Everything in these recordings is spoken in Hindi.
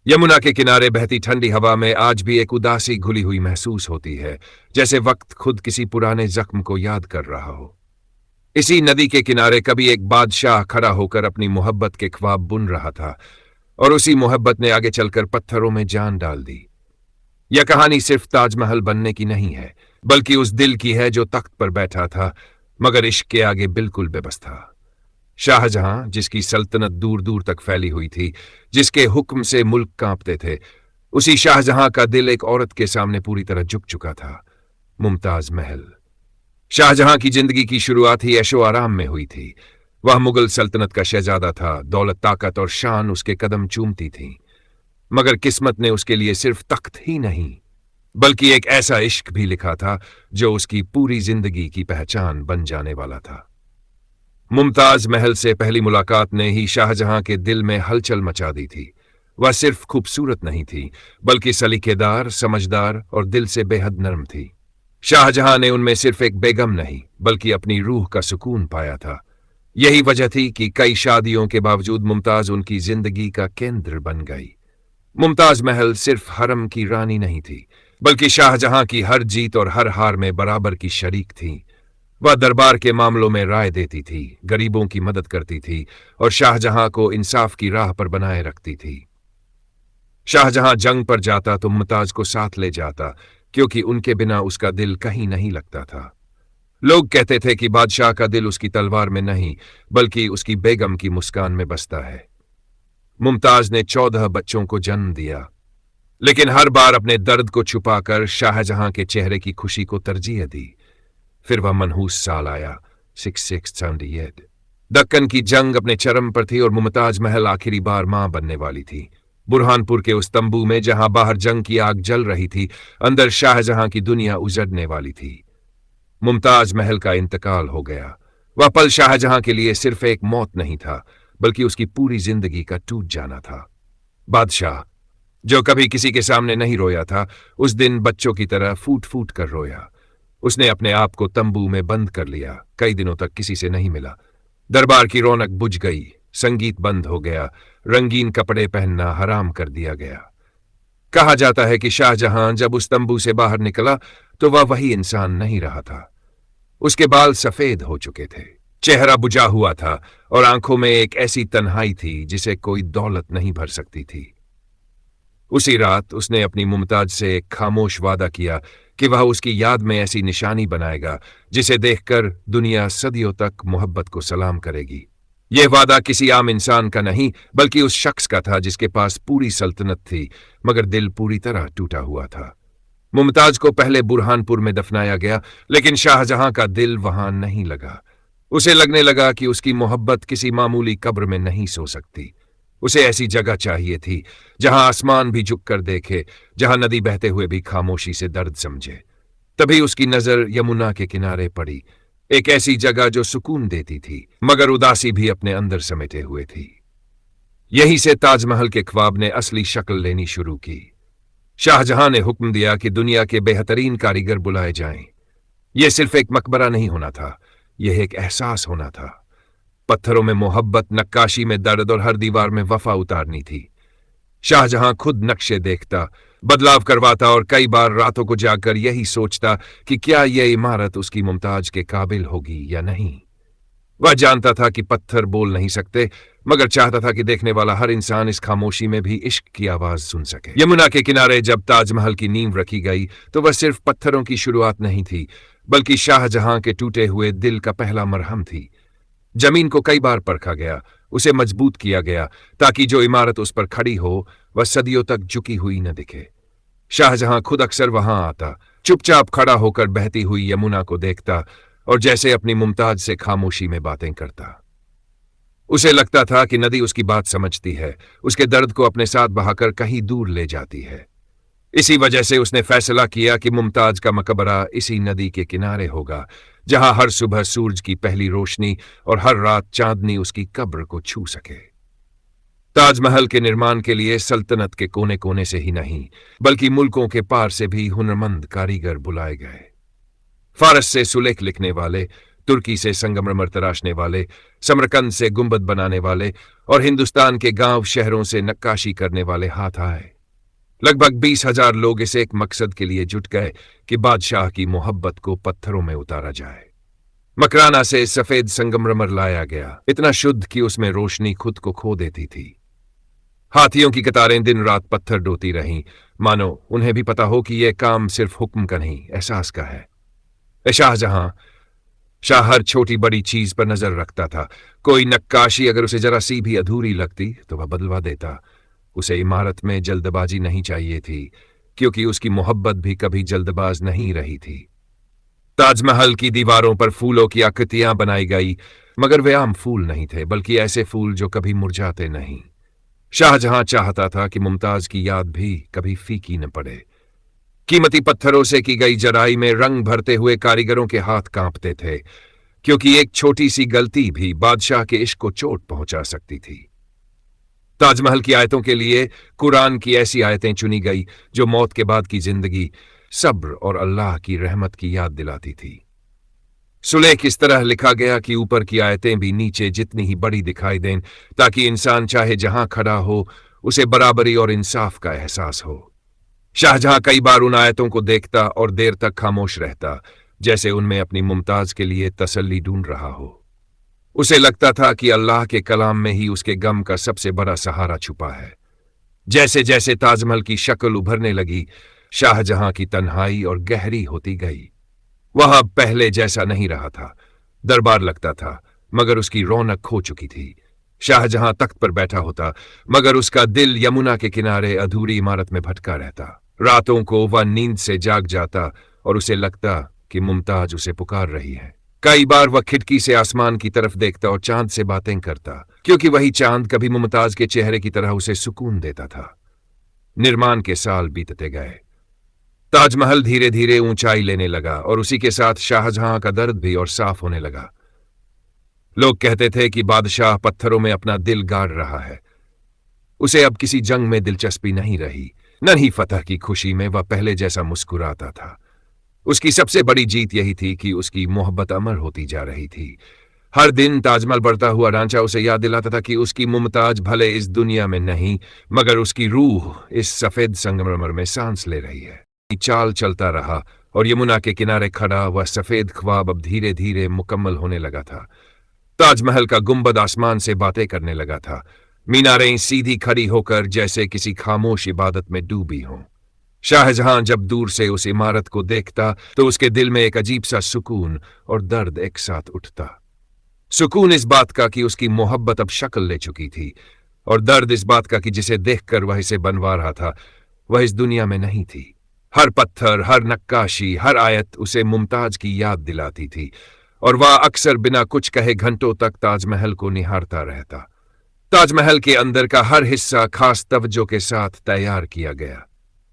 यमुना के किनारे बहती ठंडी हवा में आज भी एक उदासी घुली हुई महसूस होती है, जैसे वक्त खुद किसी पुराने जख्म को याद कर रहा हो। इसी नदी के किनारे कभी एक बादशाह खड़ा होकर अपनी मोहब्बत के ख्वाब बुन रहा था, और उसी मोहब्बत ने आगे चलकर पत्थरों में जान डाल दी। यह कहानी सिर्फ ताजमहल बनने की नहीं है, बल्कि उस दिल की है जो तख्त पर बैठा था मगर इश्क के आगे बिल्कुल बेबस था। शाहजहां, जिसकी सल्तनत दूर दूर तक फैली हुई थी, जिसके हुक्म से मुल्क कांपते थे, उसी शाहजहां का दिल एक औरत के सामने पूरी तरह झुक चुका था, मुमताज महल। शाहजहां की जिंदगी की शुरुआत ही ऐशो आराम में हुई थी। वह मुगल सल्तनत का शहजादा था, दौलत, ताकत और शान उसके कदम चूमती थीं। मगर किस्मत ने उसके लिए सिर्फ तख्त ही नहीं, बल्कि एक ऐसा इश्क भी लिखा था जो उसकी पूरी जिंदगी की पहचान बन जाने वाला था। मुमताज महल से पहली मुलाकात ने ही शाहजहां के दिल में हलचल मचा दी थी। वह सिर्फ खूबसूरत नहीं थी, बल्कि सलीकेदार, समझदार और दिल से बेहद नर्म थी। शाहजहां ने उनमें सिर्फ एक बेगम नहीं, बल्कि अपनी रूह का सुकून पाया था। यही वजह थी कि कई शादियों के बावजूद मुमताज उनकी जिंदगी का केंद्र बन गई। मुमताज महल सिर्फ हरम की रानी नहीं थी, बल्कि शाहजहां की हर जीत और हर हार में बराबर की शरीक थी। वह दरबार के मामलों में राय देती थी, गरीबों की मदद करती थी और शाहजहां को इंसाफ की राह पर बनाए रखती थी। शाहजहां जंग पर जाता तो मुमताज को साथ ले जाता, क्योंकि उनके बिना उसका दिल कहीं नहीं लगता था। लोग कहते थे कि बादशाह का दिल उसकी तलवार में नहीं, बल्कि उसकी बेगम की मुस्कान में बसता है। मुमताज ने 14 बच्चों को जन्म दिया, लेकिन हर बार अपने दर्द को छुपाकर शाहजहां के चेहरे की खुशी को तरजीह दी। फिर वह मनहूस साल आया, 6678। दक्कन की जंग अपने चरम पर थी और मुमताज महल आखिरी बार मां बनने वाली थी। बुरहानपुर के उस तंबू में, जहां बाहर जंग की आग जल रही थी, अंदर शाहजहां की दुनिया उजड़ने वाली थी। मुमताज महल का इंतकाल हो गया। वह पल शाहजहां के लिए सिर्फ एक मौत नहीं था, बल्कि उसकी पूरी जिंदगी का टूट जाना था। बादशाह, जो कभी किसी के सामने नहीं रोया था, उस दिन बच्चों की तरह फूट फूट कर रोया। उसने अपने आप को तंबू में बंद कर लिया, कई दिनों तक किसी से नहीं मिला। दरबार की रौनक बुझ गई, संगीत बंद हो गया, रंगीन कपड़े पहनना हराम कर दिया गया। कहा जाता है कि शाहजहां जब उस तंबू से बाहर निकला तो वह वही इंसान नहीं रहा था। उसके बाल सफेद हो चुके थे, चेहरा बुझा हुआ था और आंखों में एक ऐसी तन्हाई थी जिसे कोई दौलत नहीं भर सकती थी। उसी रात उसने अपनी मुमताज से एक खामोश वादा किया कि वह उसकी याद में ऐसी निशानी बनाएगा जिसे देखकर दुनिया सदियों तक मोहब्बत को सलाम करेगी। यह वादा किसी आम इंसान का नहीं, बल्कि उस शख्स का था जिसके पास पूरी सल्तनत थी, मगर दिल पूरी तरह टूटा हुआ था। मुमताज को पहले बुरहानपुर में दफनाया गया, लेकिन शाहजहां का दिल वहां नहीं लगा। उसे लगने लगा कि उसकी मोहब्बत किसी मामूली कब्र में नहीं सो सकती। उसे ऐसी जगह चाहिए थी जहां आसमान भी झुककर देखे, जहां नदी बहते हुए भी खामोशी से दर्द समझे। तभी उसकी नजर यमुना के किनारे पड़ी, एक ऐसी जगह जो सुकून देती थी मगर उदासी भी अपने अंदर समेटे हुए थी। यहीं से ताजमहल के ख्वाब ने असली शक्ल लेनी शुरू की। शाहजहां ने हुक्म दिया कि दुनिया के बेहतरीन कारीगर बुलाए जाएं। यह सिर्फ एक मकबरा नहीं होना था, यह एक एहसास होना था। पत्थरों में मोहब्बत, नक्काशी में दर्द और हर दीवार में वफा उतारनी थी। शाहजहां खुद नक्शे देखता, बदलाव करवाता और कई बार रातों को जाकर यही सोचता कि क्या यह इमारत उसकी मुमताज के काबिल होगी या नहीं। वह जानता था कि पत्थर बोल नहीं सकते, मगर चाहता था कि देखने वाला हर इंसान इस खामोशी में भी इश्क की आवाज सुन सके। यमुना के किनारे जब ताजमहल की नींव रखी गई तो वह सिर्फ पत्थरों की शुरुआत नहीं थी, बल्कि शाहजहां के टूटे हुए दिल का पहला मरहम थी। जमीन को कई बार परखा गया, उसे मजबूत किया गया ताकि जो इमारत उस पर खड़ी हो वह सदियों तक झुकी हुई न दिखे। शाहजहां खुद अक्सर वहां आता, चुपचाप खड़ा होकर बहती हुई यमुना को देखता और जैसे अपनी मुमताज से खामोशी में बातें करता। उसे लगता था कि नदी उसकी बात समझती है, उसके दर्द को अपने साथ बहाकर कहीं दूर ले जाती है। इसी वजह से उसने फैसला किया कि मुमताज का मकबरा इसी नदी के किनारे होगा, जहां हर सुबह सूरज की पहली रोशनी और हर रात चांदनी उसकी कब्र को छू सके। ताजमहल के निर्माण के लिए सल्तनत के कोने कोने से ही नहीं, बल्कि मुल्कों के पार से भी हुनरमंद कारीगर बुलाए गए। फारस से सुलेख लिखने वाले, तुर्की से संगमरमर तराशने वाले, समरकंद से गुंबद बनाने वाले और हिंदुस्तान के गांव शहरों से नक्काशी करने वाले हाथ आए। लगभग 20,000 लोग इस एक मकसद के लिए जुट गए कि बादशाह की मोहब्बत को पत्थरों में उतारा जाए। मकराना से सफेद संगमरमर लाया गया, इतना शुद्ध कि उसमें रोशनी खुद को खो देती थी। हाथियों की कतारें दिन रात पत्थर ढोती रहीं, मानो उन्हें भी पता हो कि यह काम सिर्फ हुक्म का नहीं, एहसास का है। शाह हर छोटी बड़ी चीज पर नजर रखता था। कोई नक्काशी अगर उसे जरा सी भी अधूरी लगती तो वह बदलवा देता। उसे इमारत में जल्दबाजी नहीं चाहिए थी, क्योंकि उसकी मोहब्बत भी कभी जल्दबाज नहीं रही थी। ताजमहल की दीवारों पर फूलों की आकृतियां बनाई गई, मगर वे आम फूल नहीं थे, बल्कि ऐसे फूल जो कभी मुरझाते नहीं। शाहजहां चाहता था कि मुमताज की याद भी कभी फीकी न पड़े। कीमती पत्थरों से की गई जराई में रंग भरते हुए कारीगरों के हाथ कांपते थे, क्योंकि एक छोटी सी गलती भी बादशाह के इश्क को चोट पहुंचा सकती थी। ताजमहल की आयतों के लिए कुरान की ऐसी आयतें चुनी गई जो मौत के बाद की जिंदगी, सब्र और अल्लाह की रहमत की याद दिलाती थी। सुलेख इस तरह लिखा गया कि ऊपर की आयतें भी नीचे जितनी ही बड़ी दिखाई दें, ताकि इंसान चाहे जहां खड़ा हो उसे बराबरी और इंसाफ का एहसास हो। शाहजहां कई बार उन आयतों को देखता और देर तक खामोश रहता, जैसे उनमें अपनी मुमताज के लिए तसल्ली ढूंढ रहा हो। उसे लगता था कि अल्लाह के कलाम में ही उसके गम का सबसे बड़ा सहारा छुपा है। जैसे जैसे ताजमहल की शक्ल उभरने लगी, शाहजहां की तन्हाई और गहरी होती गई। वह अब पहले जैसा नहीं रहा था। दरबार लगता था, मगर उसकी रौनक खो चुकी थी। शाहजहां तख्त पर बैठा होता, मगर उसका दिल यमुना के किनारे अधूरी इमारत में भटका रहता। रातों को वह नींद से जाग जाता और उसे लगता कि मुमताज उसे पुकार रही है। कई बार वह खिड़की से आसमान की तरफ देखता और चांद से बातें करता, क्योंकि वही चांद कभी मुमताज के चेहरे की तरह उसे सुकून देता था। निर्माण के साल बीतते गए। ताजमहल धीरे धीरे ऊंचाई लेने लगा और उसी के साथ शाहजहां का दर्द भी और साफ होने लगा। लोग कहते थे कि बादशाह पत्थरों में अपना दिल गाड़ रहा है। उसे अब किसी जंग में दिलचस्पी नहीं रही, न ही फतह की खुशी में वह पहले जैसा मुस्कुराता था। उसकी सबसे बड़ी जीत यही थी कि उसकी मोहब्बत अमर होती जा रही थी। हर दिन ताजमहल बढ़ता हुआ ढांचा उसे याद दिलाता था कि उसकी मुमताज भले इस दुनिया में नहीं, मगर उसकी रूह इस सफेद संगमरमर में सांस ले रही है। चाल चलता रहा और यमुना के किनारे खड़ा वह सफेद ख्वाब अब धीरे धीरे मुकम्मल होने लगा था। ताजमहल का गुंबद आसमान से बातें करने लगा था। मीनारें सीधी खड़ी होकर जैसे किसी खामोश इबादत में डूबी हों। शाहजहां जब दूर से उस इमारत को देखता तो उसके दिल में एक अजीब सा सुकून और दर्द एक साथ उठता। सुकून इस बात का कि उसकी मोहब्बत अब शक्ल ले चुकी थी, और दर्द इस बात का कि जिसे देखकर वह इसे बनवा रहा था वह इस दुनिया में नहीं थी। हर पत्थर, हर नक्काशी, हर आयत उसे मुमताज की याद दिलाती थी, और वह अक्सर बिना कुछ कहे घंटों तक ताजमहल को निहारता रहता। ताजमहल के अंदर का हर हिस्सा खास तवज्जो के साथ तैयार किया गया।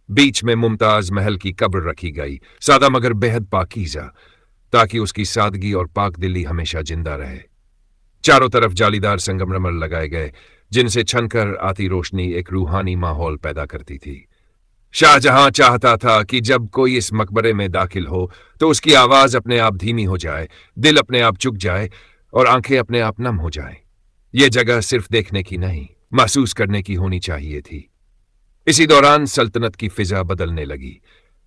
बीच में मुमताज महल की कब्र रखी गई, सादा मगर बेहद पाकीज़ा, ताकि उसकी सादगी और पाकदिली हमेशा जिंदा रहे। चारों तरफ जालीदार संगमरमर लगाए गए, जिनसे छनकर आती रोशनी एक रूहानी माहौल पैदा करती थी। शाहजहां चाहता था कि जब कोई इस मकबरे में दाखिल हो तो उसकी आवाज अपने आप धीमी हो जाए, दिल अपने आप चुक जाए और आंखें अपने आप नम हो जाएं। यह जगह सिर्फ देखने की नहीं, महसूस करने की होनी चाहिए थी। इसी दौरान सल्तनत की फिजा बदलने लगी।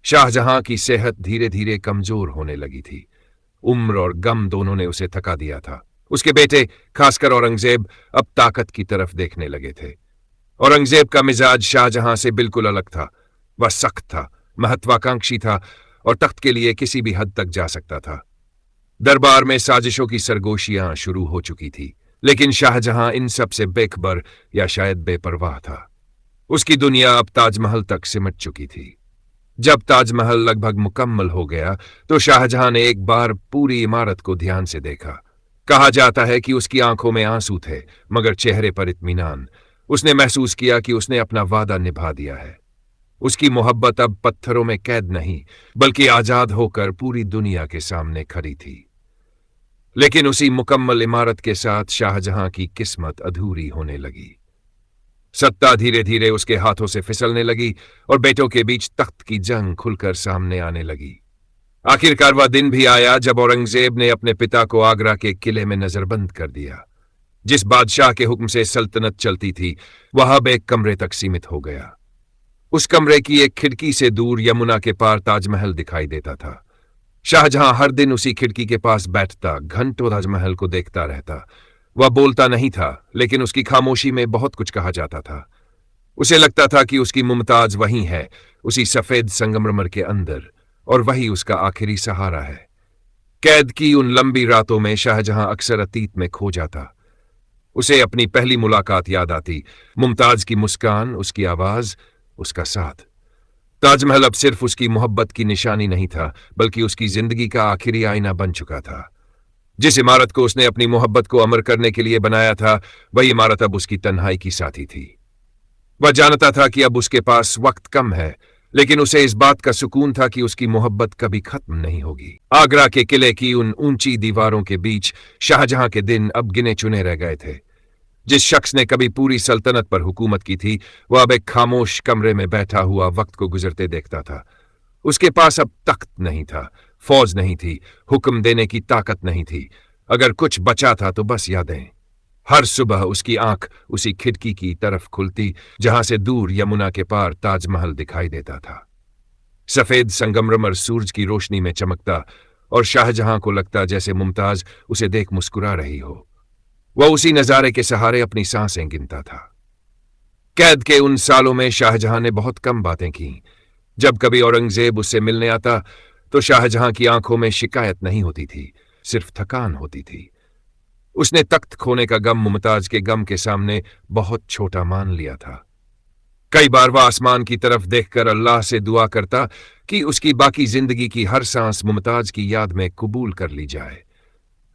शाहजहां की सेहत धीरे धीरे कमजोर होने लगी थी। उम्र और गम दोनों ने उसे थका दिया था। उसके बेटे, खासकर औरंगजेब, अब ताकत की तरफ देखने लगे थे। औरंगजेब का मिजाज शाहजहां से बिल्कुल अलग था। वह सख्त था, महत्वाकांक्षी था और तख्त के लिए किसी भी हद तक जा सकता था। दरबार में साजिशों की सरगोशियां शुरू हो चुकी थी, लेकिन शाहजहां इन सब से बेखबर या शायद बेपरवाह था। उसकी दुनिया अब ताजमहल तक सिमट चुकी थी। जब ताजमहल लगभग मुकम्मल हो गया तो शाहजहां ने एक बार पूरी इमारत को ध्यान से देखा। कहा जाता है कि उसकी आंखों में आंसू थे, मगर चेहरे पर इत्मीनान। उसने महसूस किया कि उसने अपना वादा निभा दिया है। उसकी मोहब्बत अब पत्थरों में कैद नहीं, बल्कि आजाद होकर पूरी दुनिया के सामने खड़ी थी। लेकिन उसी मुकम्मल इमारत के साथ शाहजहां की किस्मत अधूरी होने लगी। सत्ता धीरे धीरे उसके हाथों से फिसलने लगी और बेटों के बीच तख्त की जंग खुलकर सामने आने लगी। आखिरकार वह दिन भी आया जब औरंगजेब ने अपने पिता को आगरा के किले में नजरबंद कर दिया। जिस बादशाह के हुक्म से सल्तनत चलती थी वह अब एक कमरे तक सीमित हो गया। उस कमरे की एक खिड़की से दूर यमुना के पार ताजमहल दिखाई देता था। शाहजहां हर दिन उसी खिड़की के पास बैठता, घंटों ताजमहल को देखता रहता। वह बोलता नहीं था, लेकिन उसकी खामोशी में बहुत कुछ कहा जाता था। उसे लगता था कि उसकी मुमताज वहीं है, उसी सफेद संगमरमर के अंदर, और वही उसका आखिरी सहारा है। कैद की उन लंबी रातों में शाहजहां अक्सर अतीत में खो जाता। उसे अपनी पहली मुलाकात याद आती, मुमताज की मुस्कान, उसकी आवाज, उसका साथ। ताजमहल अब सिर्फ उसकी मोहब्बत की निशानी नहीं था, बल्कि उसकी जिंदगी का आखिरी आईना बन चुका था। जिस इमारत को उसने अपनी मोहब्बत को अमर करने के लिए बनाया था, वही इमारत अब उसकी तन्हाई की साथी थी। वह जानता था कि अब उसके पास वक्त कम है, लेकिन उसे इस बात का सुकून था कि उसकी मोहब्बत कभी खत्म नहीं होगी। आगरा के किले की उन ऊंची दीवारों के बीच शाहजहां के दिन अब गिने चुने रह गए थे। जिस शख्स ने कभी पूरी सल्तनत पर हुकूमत की थी, वह अब एक खामोश कमरे में बैठा हुआ वक्त को गुजरते देखता था। उसके पास अब तख्त नहीं था, फौज नहीं थी, हुक्म देने की ताकत नहीं थी। अगर कुछ बचा था तो बस यादें। हर सुबह उसकी आंख उसी खिड़की की तरफ खुलती जहां से दूर यमुना के पार ताजमहल दिखाई देता था। सफेद संगमरमर सूरज की रोशनी में चमकता और शाहजहां को लगता जैसे मुमताज उसे देख मुस्कुरा रही हो। वह उसी नजारे के सहारे अपनी सांसें गिनता था। कैद के उन सालों में शाहजहां ने बहुत कम बातें की। जब कभी औरंगजेब उससे मिलने आता तो शाहजहां की आंखों में शिकायत नहीं होती थी, सिर्फ थकान होती थी। उसने तख्त खोने का गम मुमताज के गम के सामने बहुत छोटा मान लिया था। कई बार वह आसमान की तरफ देखकर अल्लाह से दुआ करता कि उसकी बाकी जिंदगी की हर सांस मुमताज की याद में कबूल कर ली जाए।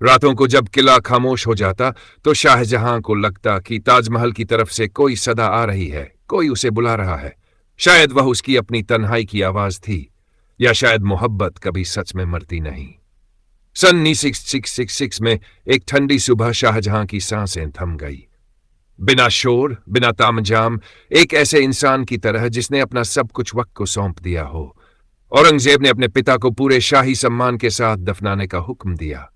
रातों को जब किला खामोश हो जाता तो शाहजहां को लगता कि ताजमहल की तरफ से कोई सदा आ रही है, कोई उसे बुला रहा है। शायद वह उसकी अपनी तन्हाई की आवाज थी, या शायद मोहब्बत कभी सच में मरती नहीं। सन 1666 में एक ठंडी सुबह शाहजहां की सांसें थम गई। बिना शोर, बिना तामझाम, एक ऐसे इंसान की तरह जिसने अपना सब कुछ वक्त को सौंप दिया हो। औरंगजेब ने अपने पिता को पूरे शाही सम्मान के साथ दफनाने का हुक्म दिया।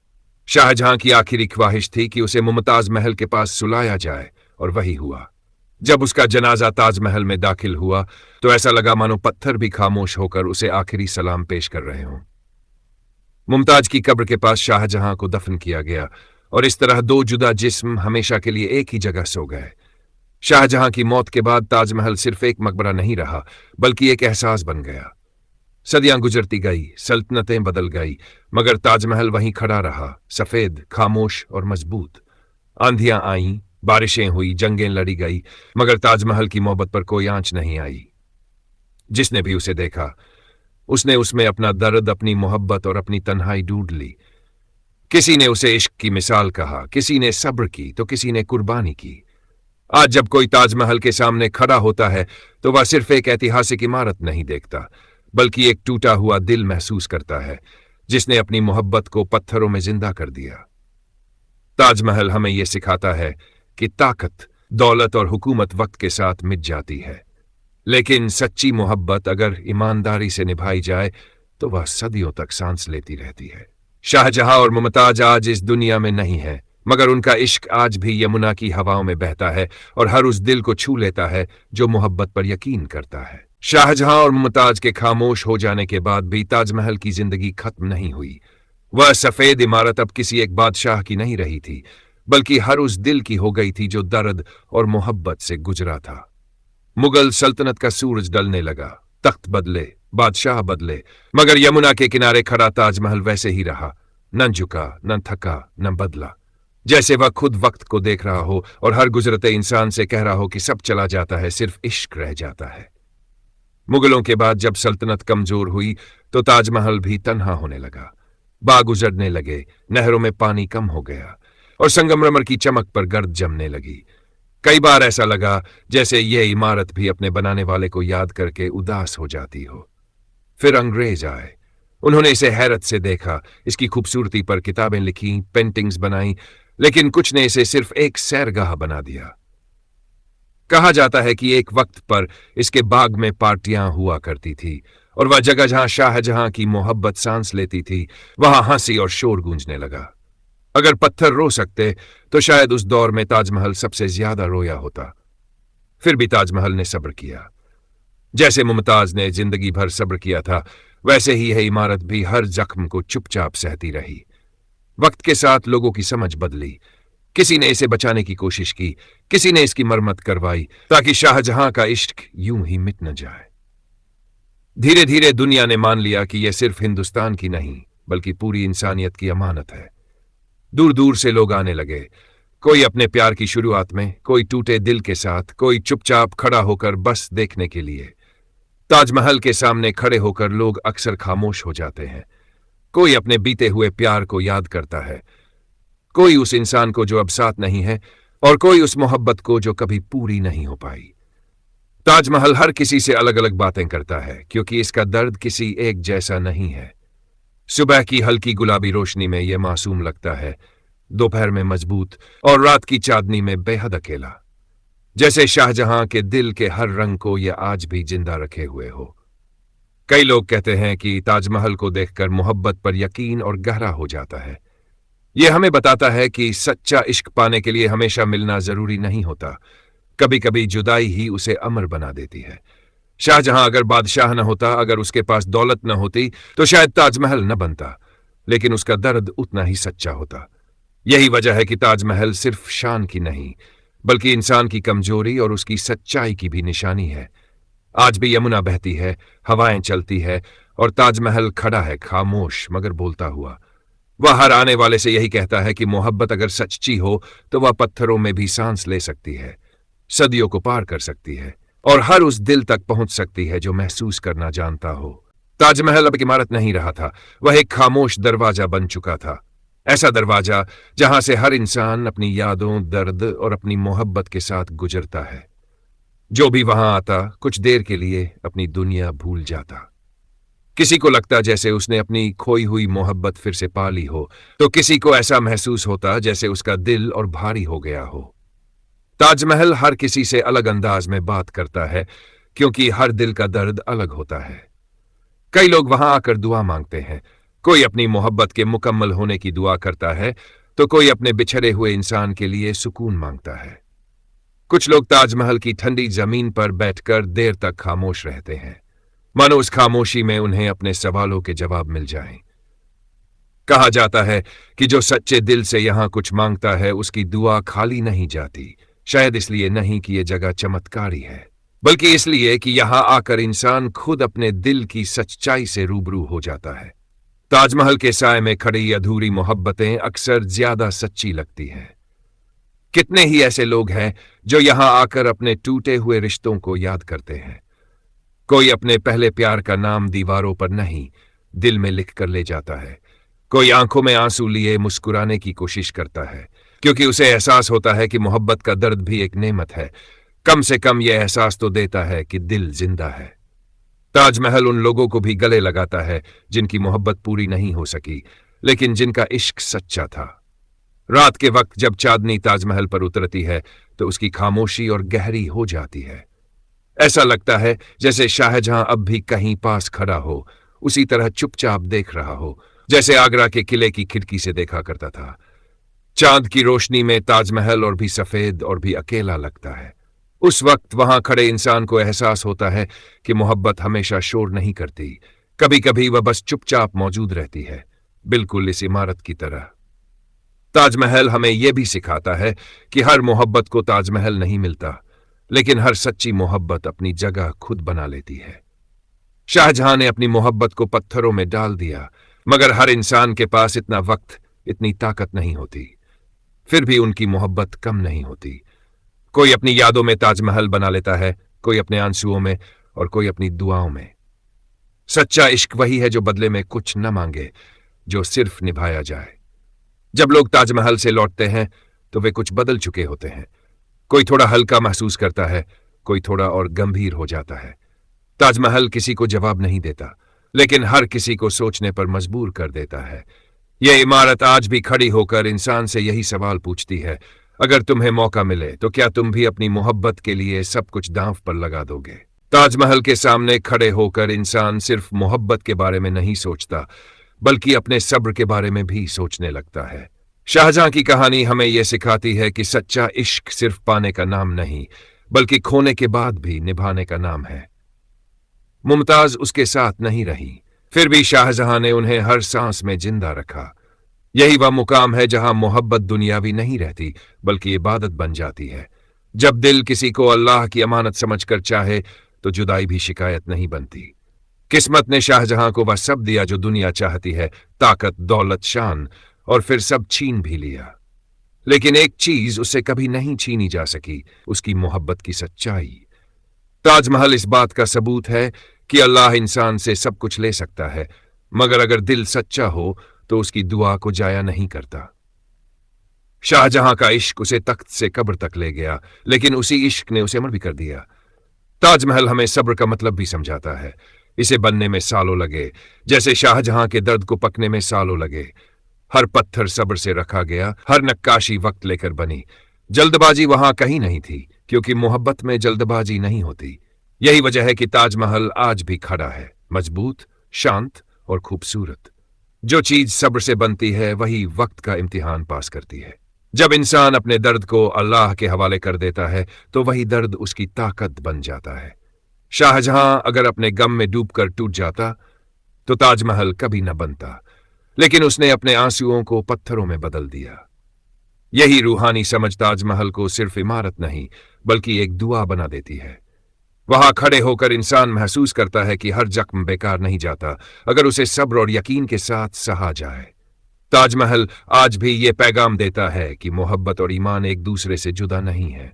शाहजहां की आखिरी ख्वाहिश थी कि उसे मुमताज महल के पास सुलाया जाए, और वही हुआ। जब उसका जनाजा ताजमहल में दाखिल हुआ तो ऐसा लगा मानो पत्थर भी खामोश होकर उसे आखिरी सलाम पेश कर रहे हों। मुमताज की कब्र के पास शाहजहां को दफन किया गया, और इस तरह दो जुदा जिस्म हमेशा के लिए एक ही जगह सो गए। शाहजहां की मौत के बाद ताजमहल सिर्फ एक मकबरा नहीं रहा, बल्कि एक एहसास बन गया। सदियां गुजरती गई, सल्तनतें बदल गई, मगर ताजमहल वहीं खड़ा रहा, सफेद, खामोश और मजबूत। आंधियां आईं, बारिशें हुई, जंगें लड़ी गई, मगर ताजमहल की मोहब्बत पर कोई आंच नहीं आई। जिसने भी उसे देखा उसने उसमें अपना दर्द, अपनी मोहब्बत और अपनी तन्हाई ढूंढ ली। किसी ने उसे इश्क की मिसाल कहा, किसी ने सब्र की, तो किसी ने कुर्बानी की। आज जब कोई ताजमहल के सामने खड़ा होता है तो वह सिर्फ एक ऐतिहासिक इमारत नहीं देखता, बल्कि एक टूटा हुआ दिल महसूस करता है जिसने अपनी मोहब्बत को पत्थरों में जिंदा कर दिया। ताजमहल हमें यह सिखाता है कि ताकत, दौलत और हुकूमत वक्त के साथ मिट जाती है, लेकिन सच्ची मोहब्बत अगर ईमानदारी से निभाई जाए तो वह सदियों तक सांस लेती रहती है। शाहजहां और मुमताज आज इस दुनिया में नहीं है, मगर उनका इश्क आज भी यमुना की हवाओं में बहता है और हर उस दिल को छू लेता है जो मोहब्बत पर यकीन करता है। शाहजहां और मुमताज के खामोश हो जाने के बाद भी ताजमहल की जिंदगी खत्म नहीं हुई। वह सफेद इमारत अब किसी एक बादशाह की नहीं रही थी, बल्कि हर उस दिल की हो गई थी जो दर्द और मोहब्बत से गुजरा था। मुगल सल्तनत का सूरज ढलने लगा, तख्त बदले, बादशाह बदले, मगर यमुना के किनारे खड़ा ताजमहल वैसे ही रहा, न झुका, न थका, न बदला। जैसे वह खुद वक्त को देख रहा हो और हर गुजरते इंसान से कह रहा हो कि सब चला जाता है, सिर्फ इश्क रह जाता है। मुगलों के बाद जब सल्तनत कमजोर हुई तो ताजमहल भी तन्हा होने लगा। बाग उजड़ने लगे, नहरों में पानी कम हो गया और संगमरमर की चमक पर गर्द जमने लगी। कई बार ऐसा लगा जैसे यह इमारत भी अपने बनाने वाले को याद करके उदास हो जाती हो। फिर अंग्रेज आए। उन्होंने इसे हैरत से देखा, इसकी खूबसूरती पर किताबें लिखी, पेंटिंग्स बनाई, लेकिन कुछ ने इसे सिर्फ एक सैरगाह बना दिया। कहा जाता है कि एक वक्त पर इसके बाग में पार्टियां हुआ करती थी और वह जगह जहां शाहजहां की मोहब्बत सांस लेती थी वहां हंसी और शोर गूंजने लगा। अगर पत्थर रो सकते तो शायद उस दौर में ताजमहल सबसे ज्यादा रोया होता। फिर भी ताजमहल ने सब्र किया। जैसे मुमताज ने जिंदगी भर सब्र किया था, वैसे ही यह इमारत भी हर जख्म को चुपचाप सहती रही। वक्त के साथ लोगों की समझ बदली। किसी ने इसे बचाने की कोशिश की, किसी ने इसकी मरम्मत करवाई ताकि शाहजहां का इश्क यूं ही मिट न जाए। धीरे धीरे दुनिया ने मान लिया कि यह सिर्फ हिंदुस्तान की नहीं बल्कि पूरी इंसानियत की अमानत है। दूर दूर से लोग आने लगे, कोई अपने प्यार की शुरुआत में, कोई टूटे दिल के साथ, कोई चुपचाप खड़ा होकर बस देखने के लिए। ताजमहल के सामने खड़े होकर लोग अक्सर खामोश हो जाते हैं। कोई अपने बीते हुए प्यार को याद करता है, कोई उस इंसान को जो अब साथ नहीं है, और कोई उस मोहब्बत को जो कभी पूरी नहीं हो पाई। ताजमहल हर किसी से अलग अलग बातें करता है क्योंकि इसका दर्द किसी एक जैसा नहीं है। सुबह की हल्की गुलाबी रोशनी में यह मासूम लगता है, दोपहर में मजबूत और रात की चांदनी में बेहद अकेला। जैसे शाहजहां के दिल के हर रंग को यह आज भी जिंदा रखे हुए हो। कई लोग कहते हैं कि ताजमहल को देखकर मोहब्बत पर यकीन और गहरा हो जाता है। यह हमें बताता है कि सच्चा इश्क पाने के लिए हमेशा मिलना जरूरी नहीं होता। कभी कभी जुदाई ही उसे अमर बना देती है। शाहजहां अगर बादशाह न होता, अगर उसके पास दौलत न होती, तो शायद ताजमहल न बनता, लेकिन उसका दर्द उतना ही सच्चा होता। यही वजह है कि ताजमहल सिर्फ शान की नहीं बल्कि इंसान की कमजोरी और उसकी सच्चाई की भी निशानी है। आज भी यमुना बहती है, हवाएं चलती है और ताजमहल खड़ा है खामोश मगर बोलता हुआ। वह हर आने वाले से यही कहता है कि मोहब्बत अगर सच्ची हो तो वह पत्थरों में भी सांस ले सकती है, सदियों को पार कर सकती है और हर उस दिल तक पहुंच सकती है जो महसूस करना जानता हो। ताजमहल अब एक इमारत नहीं रहा था, वह एक खामोश दरवाजा बन चुका था। ऐसा दरवाजा जहां से हर इंसान अपनी यादों, दर्द और अपनी मोहब्बत के साथ गुजरता है। जो भी वहां आता कुछ देर के लिए अपनी दुनिया भूल जाता। किसी को लगता जैसे उसने अपनी खोई हुई मोहब्बत फिर से पा ली हो, तो किसी को ऐसा महसूस होता जैसे उसका दिल और भारी हो गया हो। ताजमहल हर किसी से अलग अंदाज में बात करता है क्योंकि हर दिल का दर्द अलग होता है। कई लोग वहां आकर दुआ मांगते हैं, कोई अपनी मोहब्बत के मुकम्मल होने की दुआ करता है तो कोई अपने बिछड़े हुए इंसान के लिए सुकून मांगता है। कुछ लोग ताजमहल की ठंडी जमीन पर बैठकर देर तक खामोश रहते हैं, मानो उस खामोशी में उन्हें अपने सवालों के जवाब मिल जाएं। कहा जाता है कि जो सच्चे दिल से यहां कुछ मांगता है उसकी दुआ खाली नहीं जाती। शायद इसलिए नहीं कि यह जगह चमत्कारी है, बल्कि इसलिए कि यहां आकर इंसान खुद अपने दिल की सच्चाई से रूबरू हो जाता है। ताजमहल के साए में खड़ी अधूरी मोहब्बतें अक्सर ज्यादा सच्ची लगती हैं। कितने ही ऐसे लोग हैं जो यहां आकर अपने टूटे हुए रिश्तों को याद करते हैं। कोई अपने पहले प्यार का नाम दीवारों पर नहीं, दिल में लिख कर ले जाता है। कोई आंखों में आंसू लिए मुस्कुराने की कोशिश करता है क्योंकि उसे एहसास होता है कि मोहब्बत का दर्द भी एक नेमत है। कम से कम यह एहसास तो देता है कि दिल जिंदा है। ताजमहल उन लोगों को भी गले लगाता है जिनकी मोहब्बत पूरी नहीं हो सकी, लेकिन जिनका इश्क सच्चा था। रात के वक्त जब चांदनी ताजमहल पर उतरती है तो उसकी खामोशी और गहरी हो जाती है। ऐसा लगता है जैसे शाहजहां अब भी कहीं पास खड़ा हो, उसी तरह चुपचाप देख रहा हो जैसे आगरा के किले की खिड़की से देखा करता था। चांद की रोशनी में ताजमहल और भी सफेद और भी अकेला लगता है। उस वक्त वहां खड़े इंसान को एहसास होता है कि मोहब्बत हमेशा शोर नहीं करती, कभी कभी वह बस चुपचाप मौजूद रहती है, बिल्कुल इस इमारत की तरह। ताजमहल हमें यह भी सिखाता है कि हर मोहब्बत को ताजमहल नहीं मिलता, लेकिन हर सच्ची मोहब्बत अपनी जगह खुद बना लेती है। शाहजहां ने अपनी मोहब्बत को पत्थरों में डाल दिया, मगर हर इंसान के पास इतना वक्त, इतनी ताकत नहीं होती। फिर भी उनकी मोहब्बत कम नहीं होती। कोई अपनी यादों में ताजमहल बना लेता है, कोई अपने आंसुओं में और कोई अपनी दुआओं में। सच्चा इश्क वही है जो बदले में कुछ न मांगे, जो सिर्फ निभाया जाए। जब लोग ताजमहल से लौटते हैं तो वे कुछ बदल चुके होते हैं। कोई थोड़ा हल्का महसूस करता है, कोई थोड़ा और गंभीर हो जाता है। ताजमहल किसी को जवाब नहीं देता, लेकिन हर किसी को सोचने पर मजबूर कर देता है। यह इमारत आज भी खड़ी होकर इंसान से यही सवाल पूछती है, अगर तुम्हें मौका मिले तो क्या तुम भी अपनी मोहब्बत के लिए सब कुछ दांव पर लगा दोगे? ताजमहल के सामने खड़े होकर इंसान सिर्फ मोहब्बत के बारे में नहीं सोचता, बल्कि अपने सब्र के बारे में भी सोचने लगता है। शाहजहां की कहानी हमें यह सिखाती है कि सच्चा इश्क सिर्फ पाने का नाम नहीं, बल्कि खोने के बाद भी निभाने का नाम है। मुमताज उसके साथ नहीं रही, फिर भी शाहजहां ने उन्हें हर सांस में जिंदा रखा। यही वह मुकाम है जहां मोहब्बत दुनियावी नहीं रहती, बल्कि इबादत बन जाती है। जब दिल किसी को अल्लाह की अमानत समझकर चाहे तो जुदाई भी शिकायत नहीं बनती। किस्मत ने शाहजहां को वह सब दिया जो दुनिया चाहती है, ताकत, दौलत, शान, और फिर सब छीन भी लिया। लेकिन एक चीज उससे कभी नहीं छीनी जा सकी, उसकी मोहब्बत की सच्चाई। ताजमहल इस बात का सबूत है कि अल्लाह इंसान से सब कुछ ले सकता है, मगर अगर दिल सच्चा हो तो उसकी दुआ को जाया नहीं करता। शाहजहां का इश्क उसे तख्त से कब्र तक ले गया, लेकिन उसी इश्क ने उसे अमर भी कर दिया। ताजमहल हमें सब्र का मतलब भी समझाता है। इसे बनने में सालों लगे, जैसे शाहजहां के दर्द को पकने में सालों लगे। हर पत्थर सब्र से रखा गया, हर नक्काशी वक्त लेकर बनी। जल्दबाजी वहां कहीं नहीं थी, क्योंकि मोहब्बत में जल्दबाजी नहीं होती। यही वजह है कि ताजमहल आज भी खड़ा है, मजबूत, शांत और खूबसूरत। जो चीज सब्र से बनती है वही वक्त का इम्तिहान पास करती है। जब इंसान अपने दर्द को अल्लाह के हवाले कर देता है तो वही दर्द उसकी ताकत बन जाता है। शाहजहां अगर अपने गम में डूबकर टूट जाता तो ताजमहल कभी न बनता, लेकिन उसने अपने आंसुओं को पत्थरों में बदल दिया। यही रूहानी समझ ताजमहल को सिर्फ इमारत नहीं, बल्कि एक दुआ बना देती है। वहां खड़े होकर इंसान महसूस करता है कि हर जख्म बेकार नहीं जाता, अगर उसे सब्र और यकीन के साथ सहा जाए। ताजमहल आज भी ये पैगाम देता है कि मोहब्बत और ईमान एक दूसरे से जुदा नहीं है।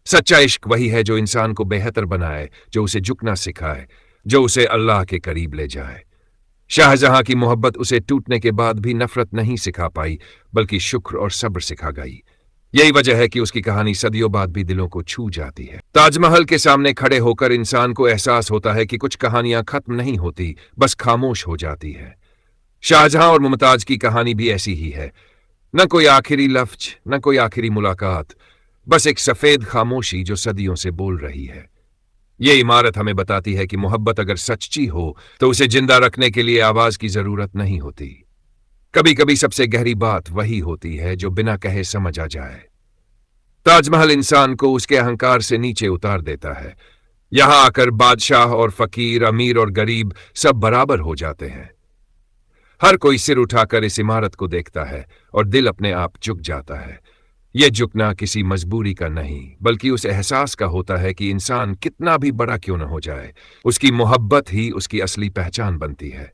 सच्चा इश्क वही है जो इंसान को बेहतर बनाए, जो उसे झुकना सिखाए, जो उसे अल्लाह के करीब ले जाए। शाहजहां की मोहब्बत उसे टूटने के बाद भी नफरत नहीं सिखा पाई, बल्कि शुक्र और सब्र सिखा गई। यही वजह है कि उसकी कहानी सदियों बाद भी दिलों को छू जाती है। ताजमहल के सामने खड़े होकर इंसान को एहसास होता है कि कुछ कहानियां खत्म नहीं होती, बस खामोश हो जाती है। शाहजहां और मुमताज की कहानी भी ऐसी ही है। न कोई आखिरी लफ्ज, न कोई आखिरी मुलाकात, बस एक सफेद खामोशी जो सदियों से बोल रही है। ये इमारत हमें बताती है कि मोहब्बत अगर सच्ची हो तो उसे जिंदा रखने के लिए आवाज की जरूरत नहीं होती। कभी कभी सबसे गहरी बात वही होती है जो बिना कहे समझ आ जाए। ताजमहल इंसान को उसके अहंकार से नीचे उतार देता है। यहां आकर बादशाह और फकीर, अमीर और गरीब सब बराबर हो जाते हैं। हर कोई सिर उठाकर इस इमारत को देखता है और दिल अपने आप झुक जाता है। यह झुकना किसी मजबूरी का नहीं, बल्कि उस एहसास का होता है कि इंसान कितना भी बड़ा क्यों न हो जाए, उसकी मोहब्बत ही उसकी असली पहचान बनती है।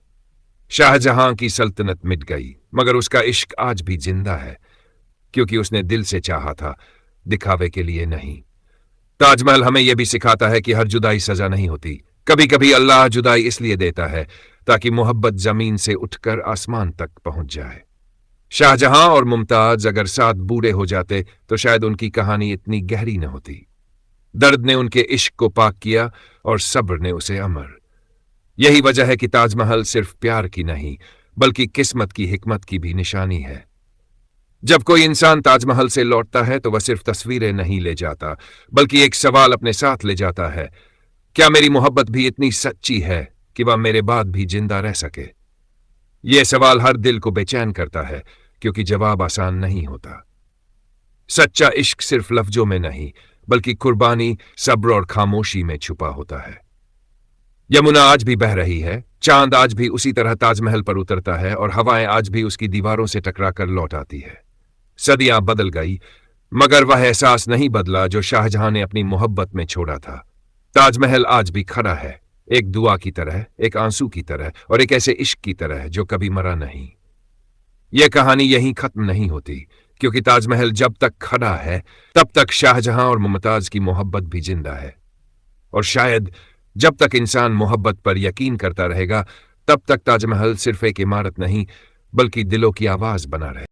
शाहजहां की सल्तनत मिट गई, मगर उसका इश्क आज भी जिंदा है, क्योंकि उसने दिल से चाहा था, दिखावे के लिए नहीं। ताजमहल हमें यह भी सिखाता है कि हर जुदाई सजा नहीं होती। कभी कभी अल्लाह जुदाई इसलिए देता है ताकि मोहब्बत जमीन से उठकर आसमान तक पहुंच जाए। शाहजहां और मुमताज अगर साथ बूढ़े हो जाते तो शायद उनकी कहानी इतनी गहरी न होती। दर्द ने उनके इश्क को पाक किया और सब्र ने उसे अमर। यही वजह है कि ताजमहल सिर्फ प्यार की नहीं, बल्कि किस्मत की, हिकमत की भी निशानी है। जब कोई इंसान ताजमहल से लौटता है तो वह सिर्फ तस्वीरें नहीं ले जाता, बल्कि एक सवाल अपने साथ ले जाता है, क्या मेरी मोहब्बत भी इतनी सच्ची है कि वह मेरे बाद भी जिंदा रह सके? यह सवाल हर दिल को बेचैन करता है, क्योंकि जवाब आसान नहीं होता। सच्चा इश्क सिर्फ लफ्जों में नहीं, बल्कि कुर्बानी, सब्र और खामोशी में छुपा होता है। यमुना आज भी बह रही है, चांद आज भी उसी तरह ताजमहल पर उतरता है और हवाएं आज भी उसकी दीवारों से टकराकर लौट आती है। सदियां बदल गई, मगर वह एहसास नहीं बदला जो शाहजहां ने अपनी मोहब्बत में छोड़ा था। ताजमहल आज भी खड़ा है, एक दुआ की तरह, एक आंसू की तरह और एक ऐसे इश्क की तरह जो कभी मरा नहीं। यह कहानी यहीं खत्म नहीं होती, क्योंकि ताजमहल जब तक खड़ा है तब तक शाहजहां और मुमताज की मोहब्बत भी जिंदा है। और शायद जब तक इंसान मोहब्बत पर यकीन करता रहेगा, तब तक ताजमहल सिर्फ एक इमारत नहीं, बल्कि दिलों की आवाज बना रहे।